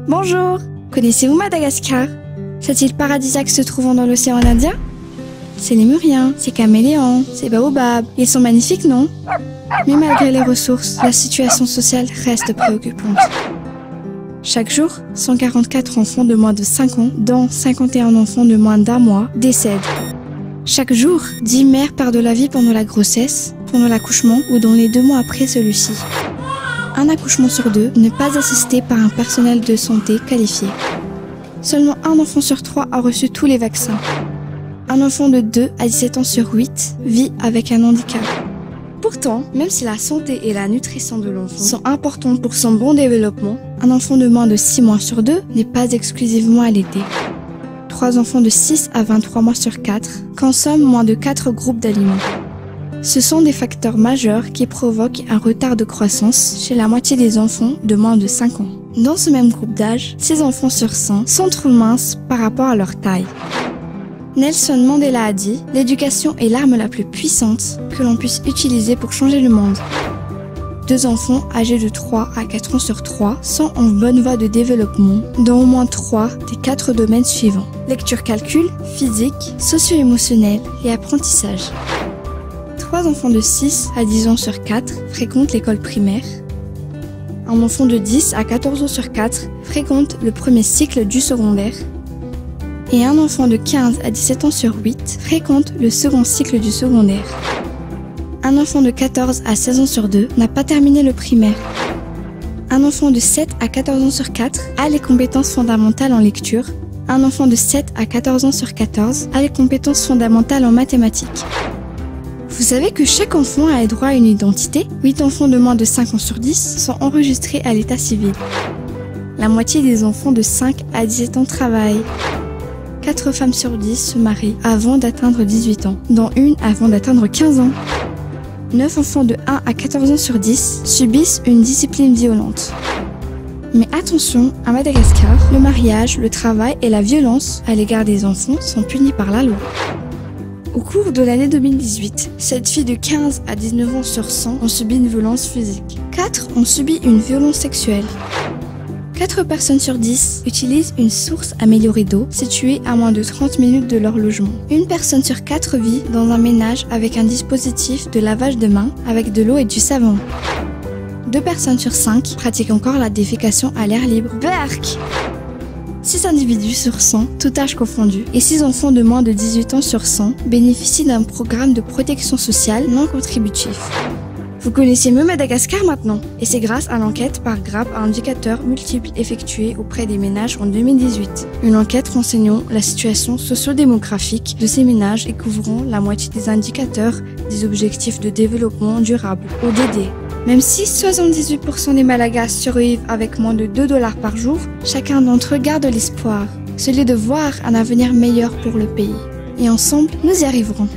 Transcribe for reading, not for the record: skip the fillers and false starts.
Bonjour! Connaissez-vous Madagascar? Cette île paradisiaque se trouvant dans l'océan Indien? C'est lémurien, c'est caméléon, c'est baobab. Ils sont magnifiques, non? Mais malgré les ressources, la situation sociale reste préoccupante. Chaque jour, 144 enfants de moins de 5 ans, dont 51 enfants de moins d'1 mois, décèdent. Chaque jour, 10 mères perdent la vie pendant la grossesse, pendant l'accouchement ou dans les 2 mois après celui-ci. Un accouchement sur 2 n'est pas assisté par un personnel de santé qualifié. Seulement un enfant sur 3 a reçu tous les vaccins. Un enfant de 2 à 17 ans sur 8 vit avec un handicap. Pourtant, même si la santé et la nutrition de l'enfant sont importants pour son bon développement, un enfant de moins de 6 mois sur 2 n'est pas exclusivement allaité. 3 enfants de 6 à 23 mois sur 4 consomment moins de 4 groupes d'aliments. Ce sont des facteurs majeurs qui provoquent un retard de croissance chez la moitié des enfants de moins de 5 ans. Dans ce même groupe d'âge, 6 enfants sur 100 sont trop minces par rapport à leur taille. Nelson Mandela a dit « L'éducation est l'arme la plus puissante que l'on puisse utiliser pour changer le monde ». 2 enfants âgés de 3 à 4 ans sur 3 sont en bonne voie de développement dans au moins 3 des 4 domaines suivants. Lecture-calcul, physique, socio-émotionnel et apprentissage. 3 enfants de 6 à 10 ans sur 4 fréquentent l'école primaire. Un enfant de 10 à 14 ans sur 4 fréquente le premier cycle du secondaire. Et un enfant de 15 à 17 ans sur 8 fréquente le second cycle du secondaire. Un enfant de 14 à 16 ans sur 2 n'a pas terminé le primaire. Un enfant de 7 à 14 ans sur 4 a les compétences fondamentales en lecture. Un enfant de 7 à 14 ans sur 14 a les compétences fondamentales en mathématiques. Vous savez que chaque enfant a droit à une identité? 8 enfants de moins de 5 ans sur 10 sont enregistrés à l'état civil. La moitié des enfants de 5 à 17 ans travaillent. 4 femmes sur 10 se marient avant d'atteindre 18 ans, dont une avant d'atteindre 15 ans. 9 enfants de 1 à 14 ans sur 10 subissent une discipline violente. Mais attention, à Madagascar, le mariage, le travail et la violence à l'égard des enfants sont punis par la loi. Au cours de l'année 2018, 7 filles de 15 à 19 ans sur 100 ont subi une violence physique. 4 ont subi une violence sexuelle. 4 personnes sur 10 utilisent une source améliorée d'eau située à moins de 30 minutes de leur logement. Une personne sur 4 vit dans un ménage avec un dispositif de lavage de mains avec de l'eau et du savon. 2 personnes sur 5 pratiquent encore la défécation à l'air libre. Berk! 6 individus sur 100, tout âge confondu, et 6 enfants de moins de 18 ans sur 100 bénéficient d'un programme de protection sociale non contributif. Vous connaissez mieux Madagascar maintenant, et c'est grâce à l'enquête par grappe à indicateurs multiples effectuée auprès des ménages en 2018. Une enquête renseignant la situation socio-démographique de ces ménages et couvrant la moitié des indicateurs des objectifs de développement durable, ODD. Même si 78% des Malagasy survivent avec moins de 2 $ par jour, chacun d'entre eux garde l'espoir, celui de voir un avenir meilleur pour le pays. Et ensemble, nous y arriverons.